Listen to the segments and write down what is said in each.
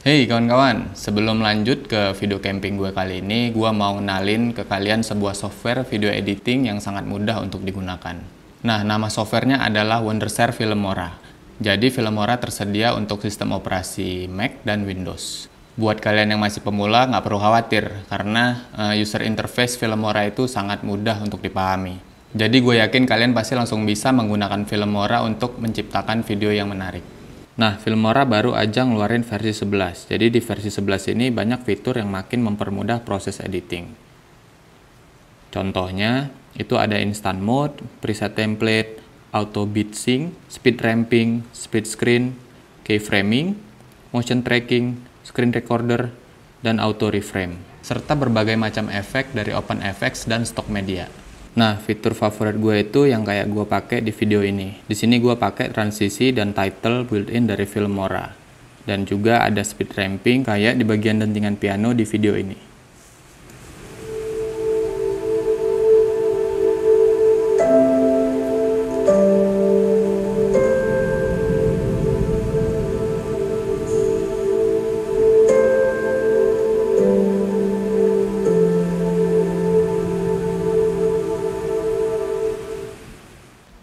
Hey kawan-kawan, sebelum lanjut ke video camping gue kali ini, gue mau ngenalin ke kalian sebuah software video editing yang sangat mudah untuk digunakan. Nah, nama softwarenya adalah Wondershare Filmora. Jadi Filmora tersedia untuk sistem operasi Mac dan Windows. Buat kalian yang masih pemula, nggak perlu khawatir, karena user interface Filmora itu sangat mudah untuk dipahami. Jadi gue yakin kalian pasti langsung bisa menggunakan Filmora untuk menciptakan video yang menarik. Nah, Filmora baru aja ngeluarin versi 11. Jadi di versi 11 ini banyak fitur yang makin mempermudah proses editing. Contohnya, itu ada instant mode, preset template, auto beat sync, speed ramping, split screen, keyframing, motion tracking, screen recorder, dan auto reframe. Serta berbagai macam efek dari OpenFX dan stock media. Nah, fitur favorit gue itu yang kayak gue pakai di video ini. Di sini gue pakai transisi dan title built-in dari Filmora. Dan juga ada speed ramping kayak di bagian dentingan piano di video ini.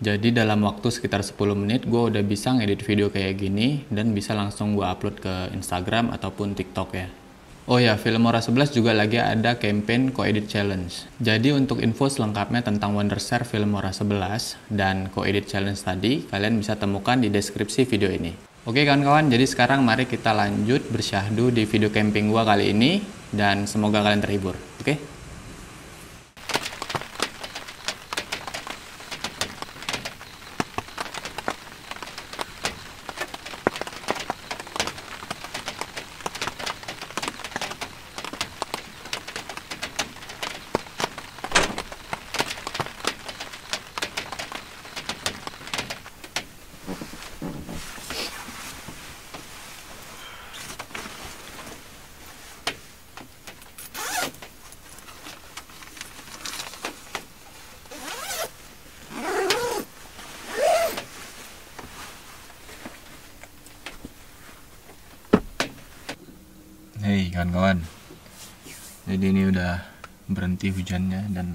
Jadi dalam waktu sekitar 10 menit gue udah bisa ngedit video kayak gini dan bisa langsung gue upload ke Instagram ataupun TikTok ya. Oh ya, Filmora 11 juga lagi ada campaign co-edit challenge. Jadi untuk info selengkapnya tentang Wondershare Filmora 11 dan co-edit challenge tadi, kalian bisa temukan di deskripsi video ini. Oke kawan-kawan, jadi sekarang mari kita lanjut bersyahdu di video camping gue kali ini dan semoga kalian terhibur. Oke? Hei kawan-kawan, jadi ini udah berhenti hujannya dan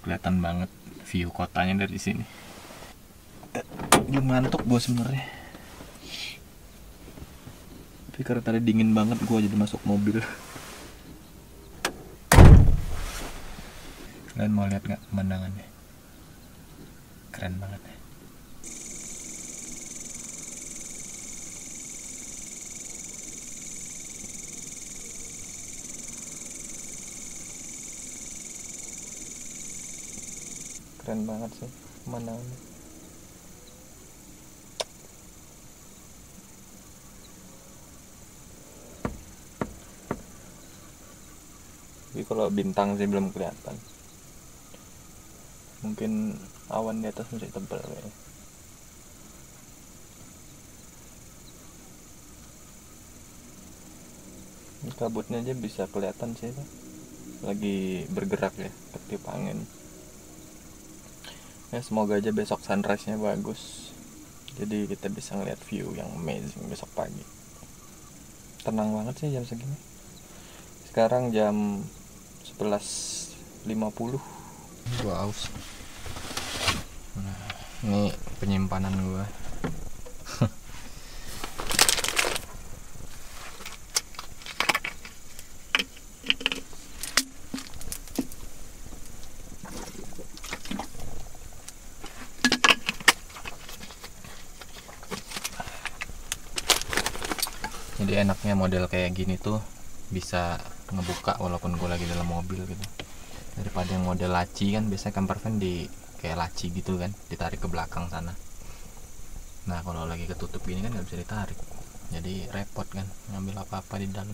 kelihatan banget view kotanya dari sini. Ngantuk gue sebenarnya, tapi karena tadi dingin banget gue jadi masuk mobil. Kalian mau lihat nggak pemandangannya? Keren banget ya. Keren banget sih pemandangannya. Tapi kalau bintang sih belum kelihatan. Mungkin awan di atas masih tebal kayaknya. Ini kabutnya aja bisa kelihatan sih, lagi bergerak ya, ketiup angin. Ya semoga aja besok sunrise-nya bagus, jadi kita bisa ngeliat view yang amazing besok pagi. Tenang banget sih jam segini. Sekarang jam 11.50. Gua aus. Nah, ini penyimpanan gua. Jadi enaknya model kayak gini tuh bisa ngebuka walaupun gue lagi dalam mobil gitu, daripada yang model laci kan biasanya camper van di kayak laci gitu kan, ditarik ke belakang sana. Nah kalau lagi ketutup gini kan nggak bisa ditarik, jadi repot kan ngambil apa-apa di dalam.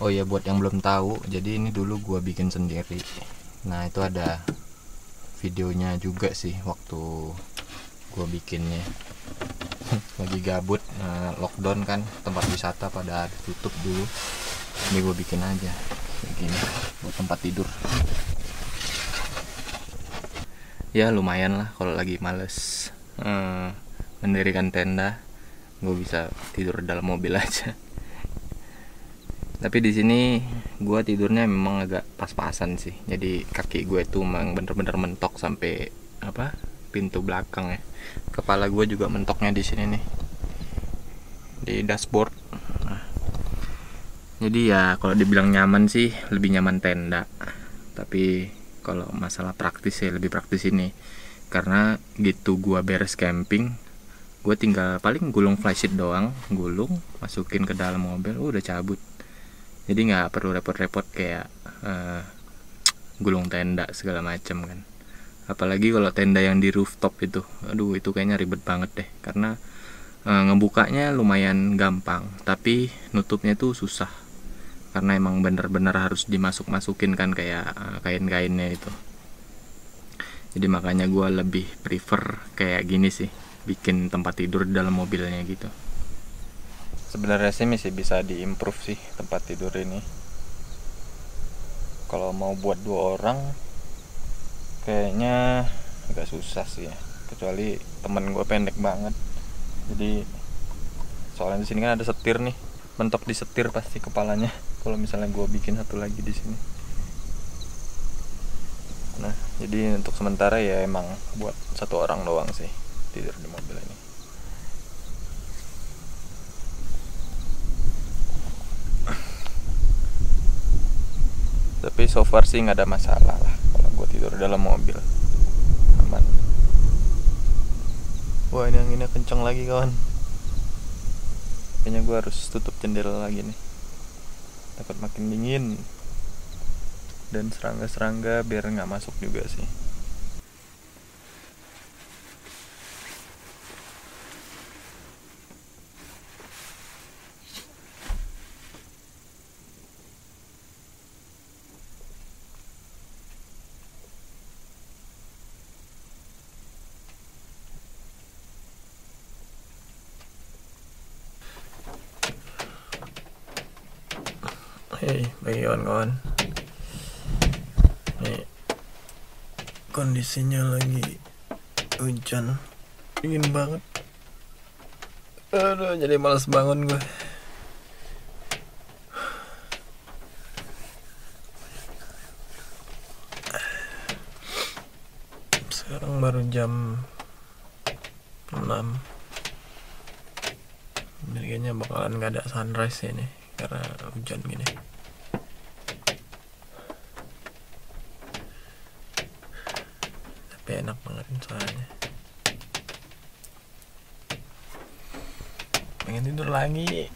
Oh iya, buat yang belum tahu, jadi ini dulu gue bikin sendiri. Nah itu ada videonya juga sih waktu gue bikinnya. Lagi gabut, lockdown kan, tempat wisata pada tutup dulu. Ini gue bikin aja kayak gini buat tempat tidur. Ya lumayan lah kalau lagi males mendirikan tenda. gue bisa tidur dalam mobil aja. Tapi di sini gue tidurnya memang agak pas-pasan sih. Jadi kaki gue tuh memang bener-bener mentok sampai apa pintu belakang ya. Kepala gue juga mentoknya di sini nih, di dashboard. Nah, jadi ya kalau dibilang nyaman sih lebih nyaman tenda. Tapi kalau masalah praktis ya lebih praktis ini. Karena gitu gue beres camping, gue tinggal paling gulung flysheet doang, gulung masukin ke dalam mobil, udah cabut. Jadi nggak perlu repot-repot kayak gulung tenda segala macam kan. Apalagi kalau tenda yang di rooftop itu, aduh itu kayaknya ribet banget deh. Karena ngebukanya lumayan gampang, tapi nutupnya tuh susah. Karena emang bener-bener harus dimasuk-masukin kan kayak kain-kainnya itu. Jadi makanya gue lebih prefer kayak gini sih, bikin tempat tidur di dalam mobilnya gitu. Sebenarnya sih masih bisa diimprove sih tempat tidur ini. Kalau mau buat 2 orang kayaknya agak susah sih ya. Kecuali temen gue pendek banget. Jadi soalnya di sini kan ada setir nih, mentok di setir pasti kepalanya. Kalau misalnya gue bikin satu lagi di sini. Nah, jadi untuk sementara ya emang buat 1 orang doang sih tidur di mobil ini. Tapi so far sih nggak ada masalah lah kalau gue tidur dalam mobil, aman. Wah, ini anginnya kenceng lagi kawan. Kayaknya gue harus tutup jendela lagi nih, takut makin dingin. Dan serangga-serangga biar nggak masuk juga sih. Hei, bagi kawan-kawan, nih kondisinya lagi hujan, dingin banget. Aduh, jadi malas bangun gue. Sekarang baru jam 6. Ini kayaknya bakalan gak ada sunrise ini karena hujan gini. Tapi enak banget suaranya. Pengen tidur lagi.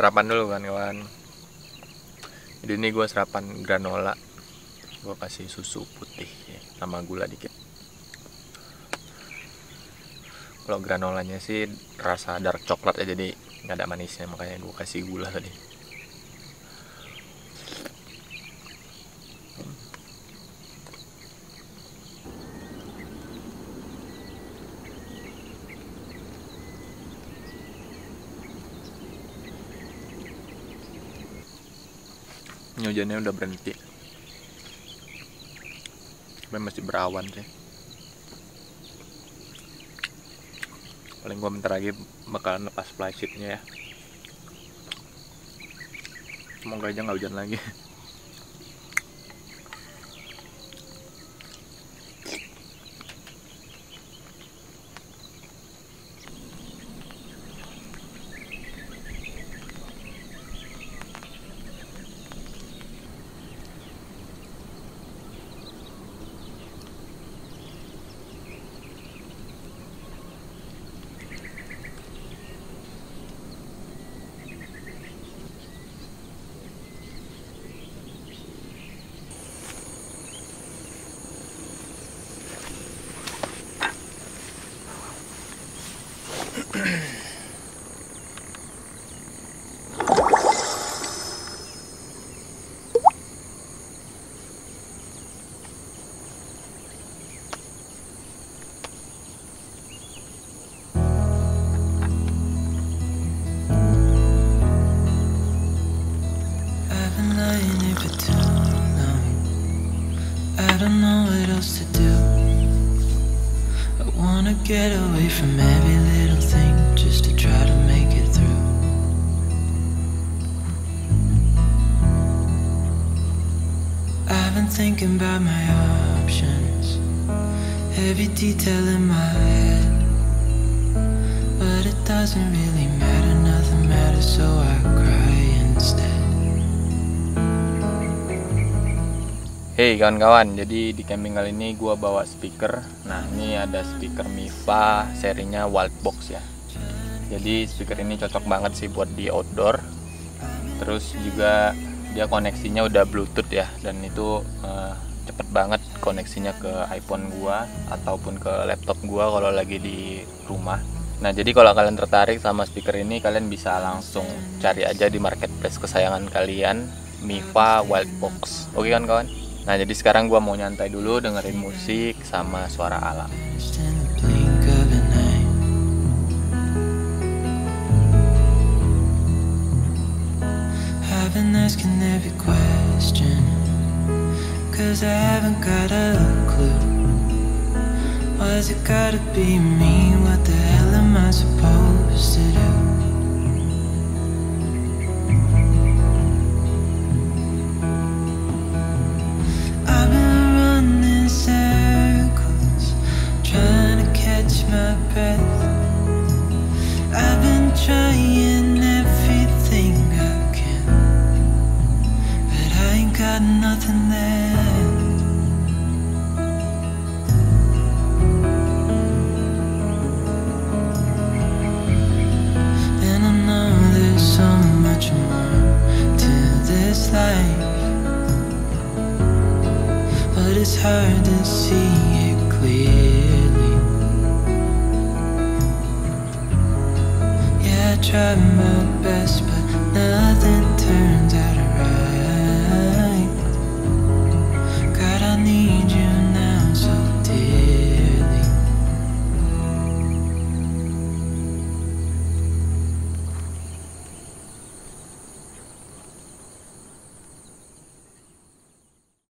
Sarapan dulu kan kawan. Jadi ini gue sarapan granola. Gue kasih susu putih ya, sama gula dikit. Kalau granolanya sih rasa dark coklat ya, jadi nggak ada manisnya, makanya gue kasih gula tadi. Ini hujannya udah berhenti, tapi masih berawan sih. Paling gua bentar lagi bakalan lepas flysheetnya ya. Semoga aja nggak hujan lagi. Get away from every little thing just to try to make it through. I've been thinking about my options, every detail in my head, but it doesn't really matter, nothing matters, so I cry instead. Hey kawan-kawan, jadi di camping kali ini gue bawa speaker. Nah ini ada speaker Mifa serinya Wildbox ya. Jadi speaker ini cocok banget sih buat di outdoor. Terus juga dia koneksinya udah Bluetooth ya, dan itu cepet banget koneksinya ke iPhone gue ataupun ke laptop gue kalau lagi di rumah. Nah jadi kalau kalian tertarik sama speaker ini, kalian bisa langsung cari aja di marketplace kesayangan kalian, Mifa Wildbox. Oke kan kawan? Nah jadi sekarang gue mau nyantai dulu dengerin musik sama suara alam. I've been asking every question, 'cause I haven't got a clue. Why's it gotta be me? What the hell am I supposed to do? My breath, I've been trying everything I can, but I ain't got nothing there. And I know there's so much more to this life, but it's hard to see it clearly. I tried my best, but